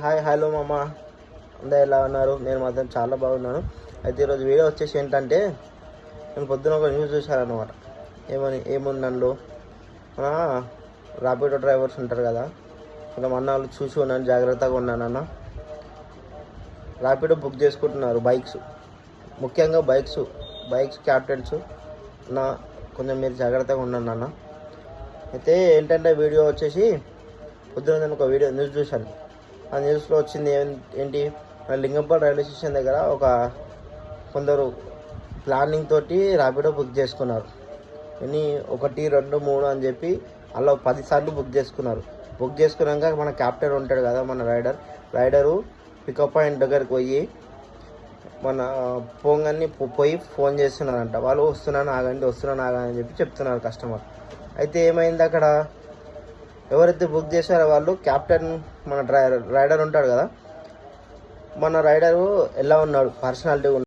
Hi hello మామ, అందరూ ఎలా ఉన్నారు? నేను మాత్రం చాలా బాగున్నాను. అయితే ఈరోజు వీడియో వచ్చేసి ఏంటంటే, నేను పొద్దున ఒక న్యూస్ చూశానమాట. ఏముంది అందులో, మన ర్యాపిడో డ్రైవర్స్ ఉంటారు కదా, కొంచెం అన్నాళ్ళు చూసి ఉన్నాను, జాగ్రత్తగా ఉన్నానన్న. ర్యాపిడో బుక్ చేసుకుంటున్నారు బైక్స్, ముఖ్యంగా బైక్స్ క్యాప్టెన్స్ నా కొంచెం మీరు జాగ్రత్తగా ఉండండి అన్న. అయితే ఏంటంటే వీడియో వచ్చేసి పొద్దున నేను ఒక న్యూస్ చూశాను. ఆ న్యూస్లో వచ్చింది ఏంటి, లింగంపల్లి రైల్వే స్టేషన్ దగ్గర కొందరు ప్లానింగ్ తోటి ర్యాపిడో బుక్ చేసుకున్నారు. 1, 2, 3 అని చెప్పి అలా 10 సార్లు బుక్ చేసుకున్నారు. బుక్ చేసుకున్నాక మన క్యాప్టెన్ ఉంటాడు కదా, మన రైడరు పికప్ పాయింట్ దగ్గరికి పోయి మన పోయి ఫోన్ చేస్తున్నారంట. వాళ్ళు వస్తున్నాను ఆగండి అని చెప్పి చెప్తున్నారు కస్టమర్. అయితే ఏమైంది, అక్కడ ఎవరైతే బుక్ చేశారో వాళ్ళు క్యాప్టెన్, మన రైడర్ ఉంటాడు కదా, మన రైడరు ఎలా ఉన్నాడు, పర్సనాలిటీ